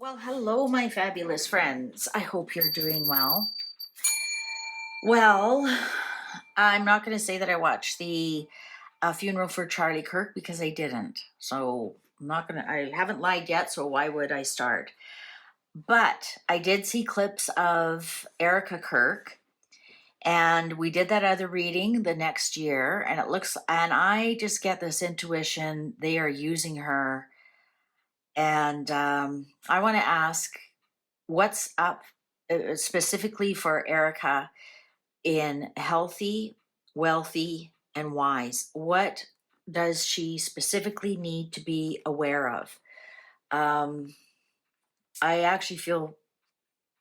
Well, hello, my fabulous friends. I hope you're doing well. Well, I'm not going to say that I watched the funeral for Charlie Kirk because I didn't. So I haven't lied yet, so why would I start? But I did see clips of Erika Kirk, and we did that other reading the next year, and I just get this intuition they are using her. And I want to ask what's up specifically for Erika in healthy, wealthy, and wise? What does she specifically need to be aware of? Um, I actually feel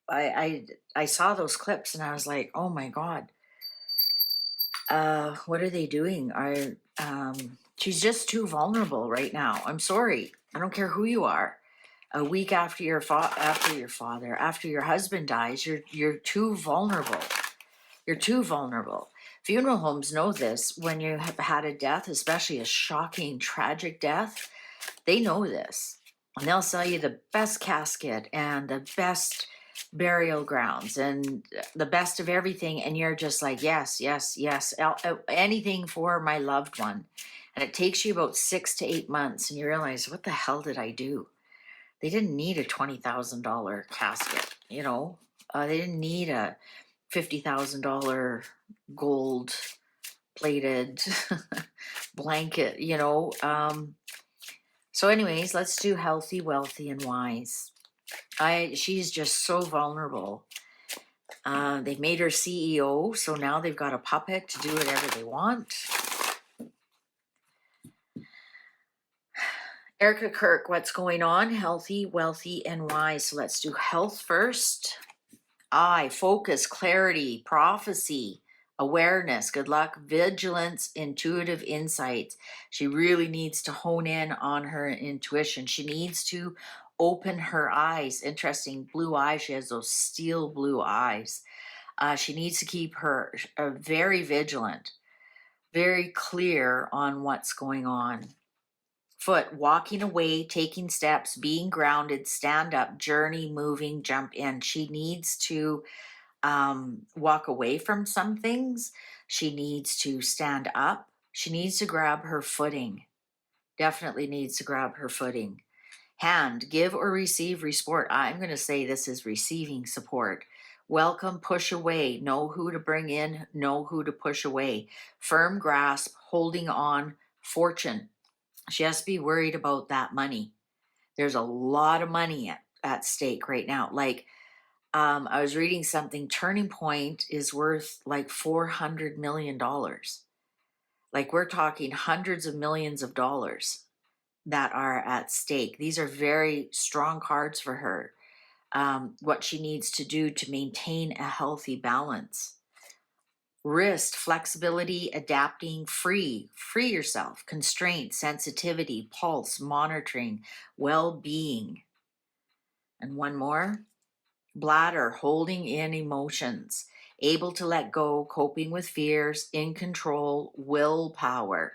I saw those clips and I was like, oh my god, what are they doing? She's just too vulnerable right now. I'm sorry. I don't care who you are. A week after after your husband dies, you're too vulnerable. You're too vulnerable. Funeral homes know this. When you have had a death, especially a shocking, tragic death, they know this. And they'll sell you the best casket and the best burial grounds and the best of everything. And you're just like, yes, yes, yes, anything for my loved one. And it takes you about 6 to 8 months and you realize, what the hell did I do? They didn't need a $20,000 casket, they didn't need a $50,000 gold plated blanket. So anyways, let's do healthy, wealthy, and wise. She's just so vulnerable. They've made her CEO, so now they've got a puppet to do whatever they want. Erika Kirk, what's going on? Healthy, wealthy, and wise. So let's do health first. Focus, clarity, prophecy, awareness, good luck, vigilance, intuitive insights. She really needs to hone in on her intuition. She needs to open her eyes. Interesting, blue eyes. She has those steel blue eyes. She needs to keep her very vigilant, very clear on what's going on. Foot, walking away, taking steps, being grounded, stand up, journey, moving, jump in. She needs to walk away from some things. She needs to stand up. She needs to grab her footing. Definitely needs to grab her footing. Hand, give or receive support. I'm going to say this is receiving support. Welcome, push away. Know who to bring in, know who to push away. Firm grasp, holding on, fortune. She has to be worried about that money. There's a lot of money at stake right now. Like, I was reading something, Turning Point is worth like $400 million. Like, we're talking hundreds of millions of dollars that are at stake. These are very strong cards for her. What she needs to do to maintain a healthy balance. Wrist, flexibility, adapting, free yourself, constraint, sensitivity, pulse, monitoring, well-being. And one more, bladder, holding in emotions, able to let go, coping with fears, in control, willpower.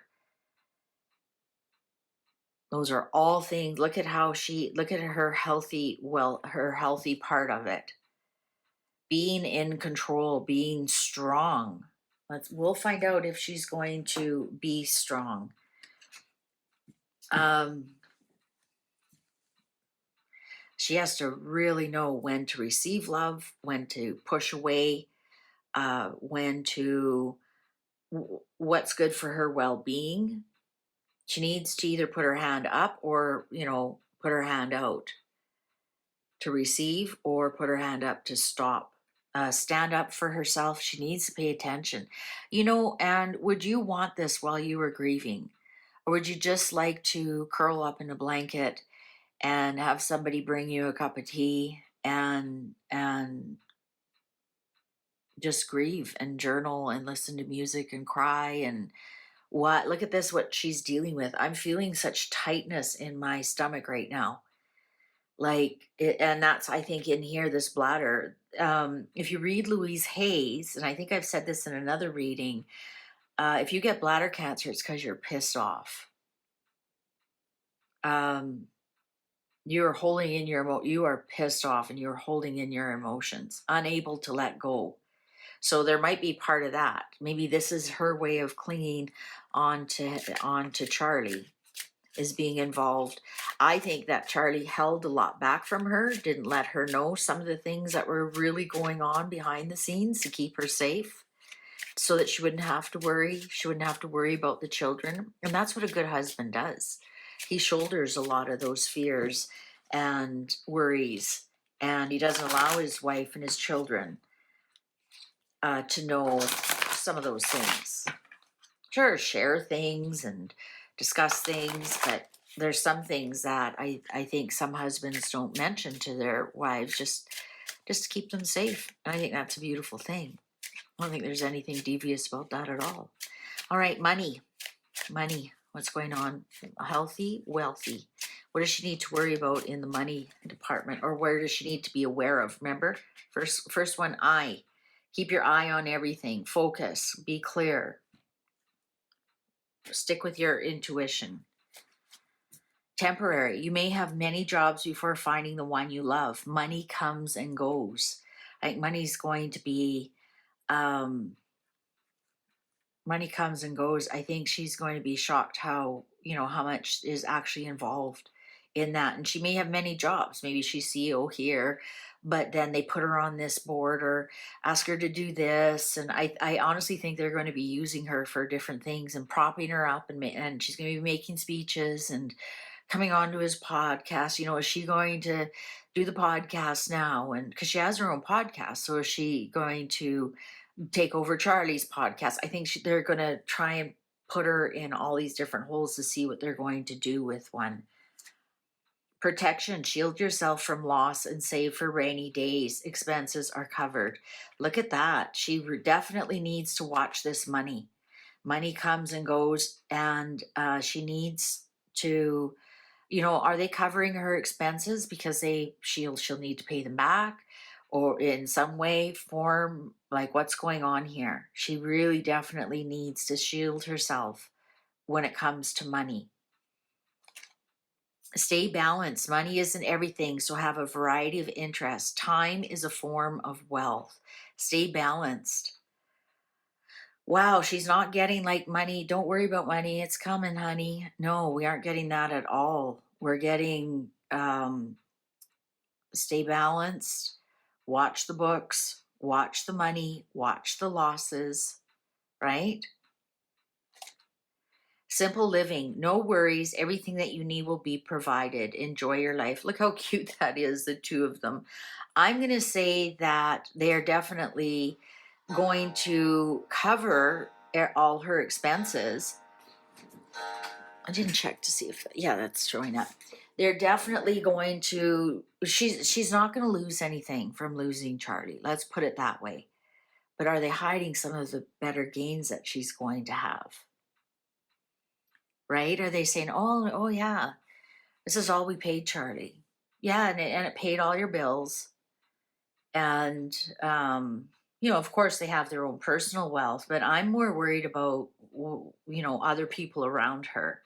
Those are all things. Look at her her healthy part of it. Being in control, being strong. We'll find out if she's going to be strong. She has to really know when to receive love, when to push away, what's good for her well-being. She needs to either put her hand up or, put her hand out to receive, or put her hand up to stop. Stand up for herself. She needs to pay attention. And would you want this while you were grieving? Or would you just like to curl up in a blanket and have somebody bring you a cup of tea and just grieve and journal and listen to music and cry? And look at this, what she's dealing with. I'm feeling such tightness in my stomach right now. And that's, I think, in here, this bladder. If you read Louise Hayes, and I think I've said this in another reading, if you get bladder cancer, it's because you're pissed off. You're holding in you are pissed off and you're holding in your emotions, unable to let go. So there might be part of that. Maybe this is her way of clinging onto Charlie, is being involved. I think that Charlie held a lot back from her, didn't let her know some of the things that were really going on behind the scenes to keep her safe, so that she wouldn't have to worry. She wouldn't have to worry about the children. And that's what a good husband does. He shoulders a lot of those fears and worries, and he doesn't allow his wife and his children to know some of those things. Sure, share things and discuss things, but there's some things that I think some husbands don't mention to their wives just to keep them safe. And I think that's a beautiful thing. I don't think there's anything devious about that at all. All right, money. What's going on? Healthy, wealthy. What does she need to worry about in the money department, or where does she need to be aware of? Remember, first one, eye. Keep your eye on everything. Focus. Be clear. Stick with your intuition. Temporary. You may have many jobs before finding the one you love. Money comes and goes. I think money's going to be money comes and goes. I think she's going to be shocked how much is actually involved in that. And she may have many jobs. Maybe she's CEO here, but then they put her on this board or ask her to do this. And I honestly think they're going to be using her for different things and propping her up, and she's going to be making speeches and coming on to his podcast. Is she going to do the podcast now? And because she has her own podcast, so is she going to take over Charlie's podcast? I think they're going to try and put her in all these different holes to see what they're going to do with one. Protection. Shield yourself from loss and save for rainy days. Expenses are covered. Look at that. She definitely needs to watch this money. Money comes and goes, and she needs to, are they covering her expenses because she'll need to pay them back? Or in some way, form, like what's going on here? She really definitely needs to shield herself when it comes to money. Stay balanced. Money isn't everything, so have a variety of interests. Time is a form of wealth. Stay balanced. Wow, she's not getting like money. Don't worry about money. It's coming, honey. No, we aren't getting that at all. We're getting stay balanced. Watch the books, watch the money, watch the losses, right? Simple living, no worries. Everything that you need will be provided. Enjoy your life. Look how cute that is, the two of them. I'm going to say that they are definitely going to cover all her expenses. I didn't check to see if, yeah, that's showing up. They're definitely going to, she's not going to lose anything from losing Charlie. Let's put it that way. But are they hiding some of the better gains that she's going to have? Right? Are they saying, oh yeah, this is all we paid Charlie. Yeah, and it paid all your bills. And, of course they have their own personal wealth, but I'm more worried about, other people around her.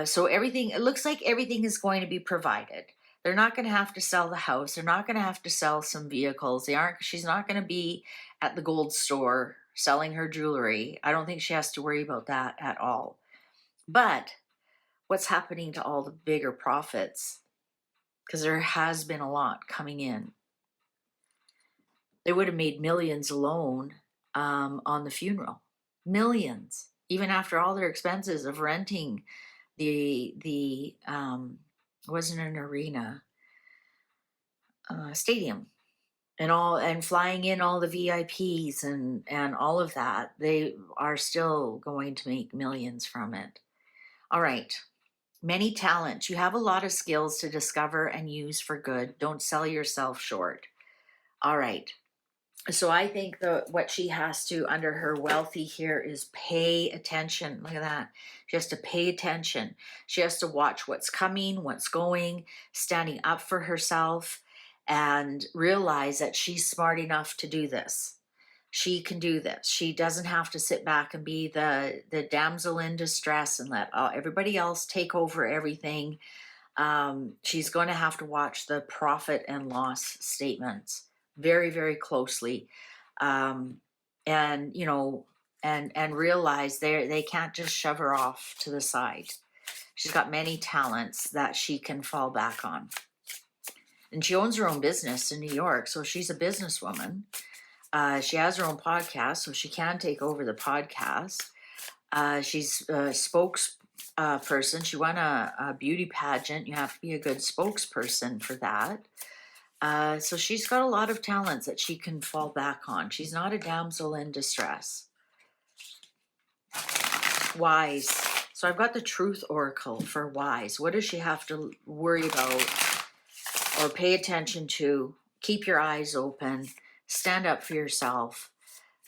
So it looks like everything is going to be provided. They're not going to have to sell the house. They're not going to have to sell some vehicles. She's not going to be at the gold store selling her jewelry. I don't think she has to worry about that at all. But what's happening to all the bigger profits? Because there has been a lot coming in. They would have made millions alone on the funeral. Millions, even after all their expenses of renting the wasn't an arena, stadium, and flying in all the VIPs and all of that. They are still going to make millions from it. All right. Many talents. You have a lot of skills to discover and use for good. Don't sell yourself short. All right. So I think what she has to, under her wealthy here, is pay attention. Look at that. She has to pay attention. She has to watch what's coming, what's going, standing up for herself, and realize that she's smart enough to do this. She can do this. She doesn't have to sit back and be the damsel in distress and let everybody else take over everything. She's going to have to watch the profit and loss statements very, very closely. And, you know, and realize they can't just shove her off to the side. She's got many talents that she can fall back on. And she owns her own business in New York, so she's a businesswoman. She has her own podcast, so she can take over the podcast. She's a spokesperson. She won a beauty pageant. You have to be a good spokesperson for that. So she's got a lot of talents that she can fall back on. She's not a damsel in distress. Wise. So I've got the Truth Oracle for wise. What does she have to worry about or pay attention to? Keep your eyes open. Stand up for yourself.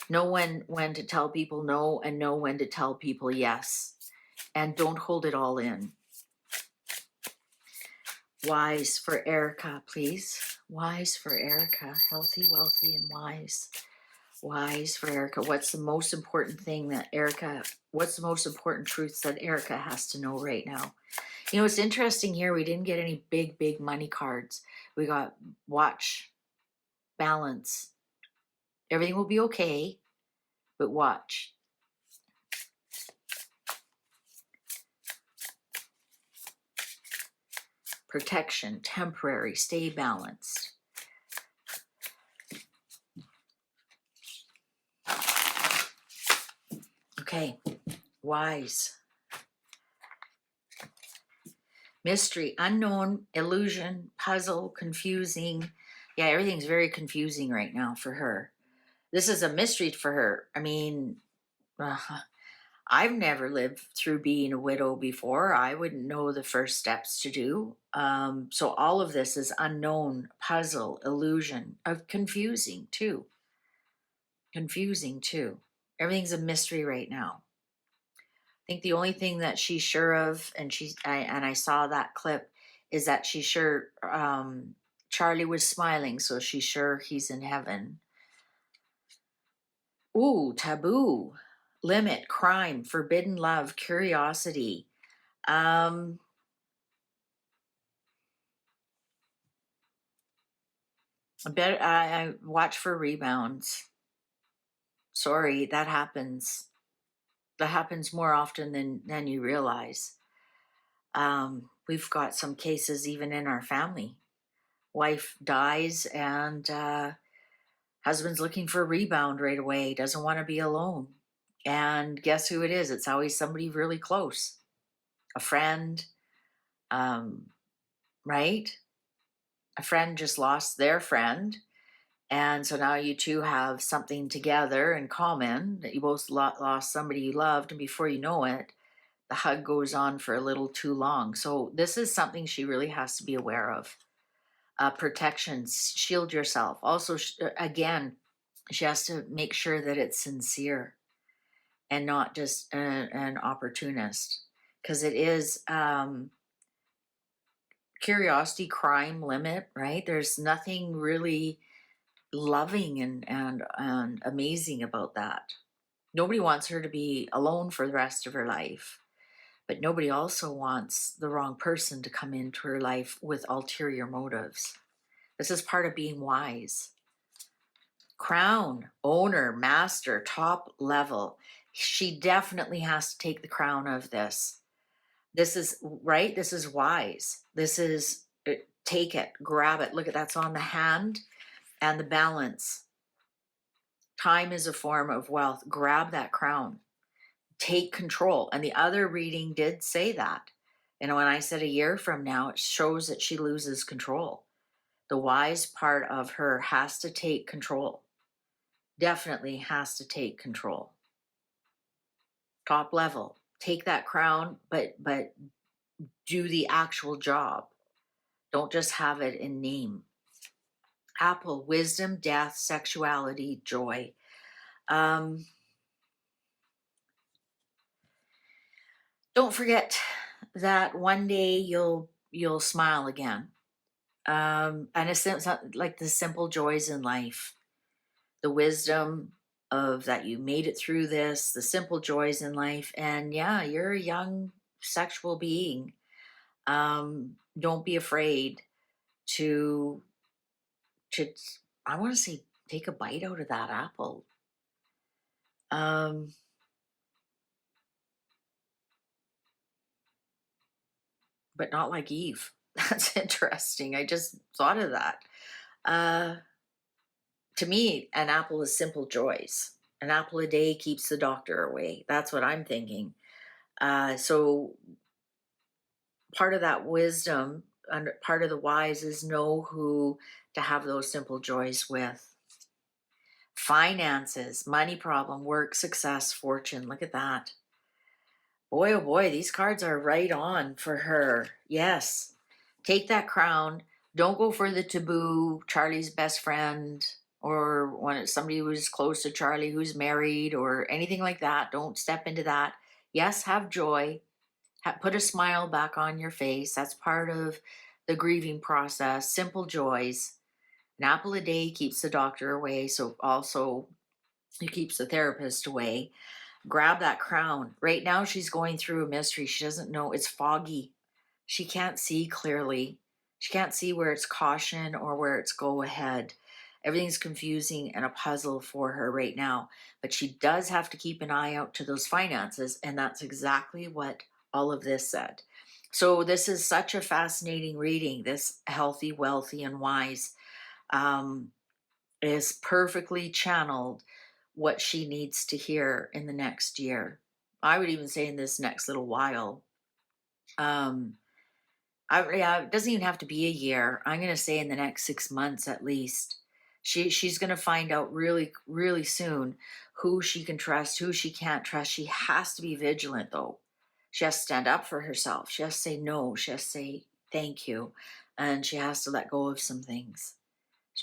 Know when to tell people no and know when to tell people yes. And don't hold it all in. Wise for Erika, please. Wise for Erika. Healthy, wealthy, and wise. Wise for Erika. What's the most important thing that Erika, what's the most important truths that Erika has to know right now? You know, it's interesting here. We didn't get any big money cards. We got watch, balance. Everything will be okay, but watch. Protection, temporary, stay balanced. Okay, wise. Mystery, unknown, illusion, puzzle, confusing. Yeah, everything's very confusing right now for her. This is a mystery for her. I mean, I've never lived through being a widow before. I wouldn't know the first steps to do. So all of this is unknown, puzzle, illusion, confusing too. Confusing too. Everything's a mystery right now. I think the only thing that she's sure of, and I saw that clip, is that she's sure Charlie was smiling, so she's sure he's in heaven. Ooh, taboo, limit, crime, forbidden love, curiosity. I bet I watch for rebounds. Sorry, that happens. That happens more often than you realize. We've got some cases even in our family. Wife dies and husband's looking for a rebound right away, doesn't want to be alone. And guess who it is? It's always somebody really close. A friend, right? A friend just lost their friend. And so now you two have something together in common, that you both lost somebody you loved. And before you know it, the hug goes on for a little too long. So this is something she really has to be aware of. Protection, shield yourself. Also, again, she has to make sure that it's sincere and not just an opportunist, because it is curiosity, crime, limit, right? There's nothing really loving and amazing about that. Nobody wants her to be alone for the rest of her life, but nobody also wants the wrong person to come into her life with ulterior motives. This is part of being wise. Crown, owner, master, top level. She definitely has to take the crown of this. This is right. This is wise. This is take it, grab it. Look at that's on the hand and the balance. Time is a form of wealth. Grab that crown. Take control. And the other reading did say that. And when I said a year from now, it shows that she loses control. The wise part of her has to take control. Definitely has to take control. Top level. Take that crown, but do the actual job. Don't just have it in name. Apple, wisdom, death, sexuality, joy. Don't forget that one day you'll smile again. And it's like the simple joys in life, the wisdom of that you made it through this, the simple joys in life. And yeah, you're a young sexual being. Don't be afraid to to I want to say take a bite out of that apple. Um, but not like Eve. That's interesting. I just thought of that. Uh, to me, an apple is simple joys. An apple a day keeps the doctor away. That's what I'm thinking. So part of that wisdom and part of the wise is know who to have those simple joys with. Finances, money problem, work, success, fortune. Look at that. Boy, oh boy, these cards are right on for her. Yes. Take that crown. Don't go for the taboo, Charlie's best friend, or when it's somebody who's close to Charlie who's married or anything like that. Don't step into that. Yes, have joy. Put a smile back on your face. That's part of the grieving process. Simple joys. An apple a day keeps the doctor away, so also it keeps the therapist away. Grab that crown. Right now, she's going through a mystery. She doesn't know. It's foggy. She can't see clearly. She can't see where it's caution or where it's go ahead. Everything's confusing and a puzzle for her right now. But she does have to keep an eye out to those finances. And that's exactly what all of this said. So, this is such a fascinating reading. This healthy, wealthy, and wise um, is perfectly channeled what she needs to hear in the next year. I would even say in this next little while. Um, yeah, it doesn't even have to be a year. I'm going to say in the next 6 months at least. She's going to find out really soon who she can trust, who she can't trust. She has to be vigilant though. She has to stand up for herself. She has to say no. She has to say thank you, and she has to let go of some things.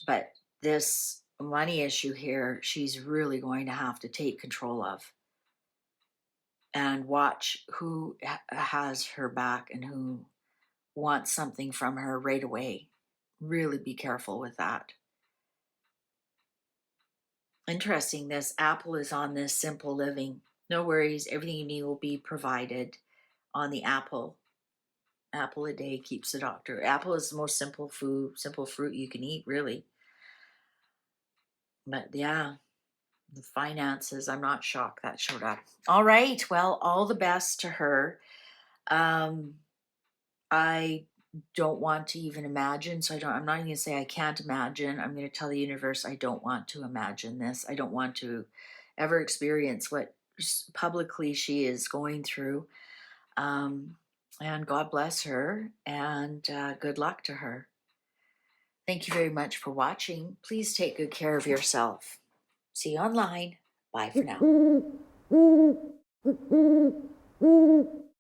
But this money issue here, she's really going to have to take control of and watch who has her back and who wants something from her right away. Really be careful with that. Interesting, this apple is on this simple living. No worries, everything you need will be provided on the apple. Apple a day keeps the doctor. Apple is the most simple fruit you can eat, really. But yeah, the finances, I'm not shocked that showed up. All right, well, all the best to her. Um, I don't want to even imagine, so I'm not even going to say I can't imagine. I'm going to tell the universe I don't want to imagine this. I don't want to ever experience what publicly she is going through. Um, and God bless her, and good luck to her. Thank you very much for watching. Please take good care of yourself. See you online. Bye for now.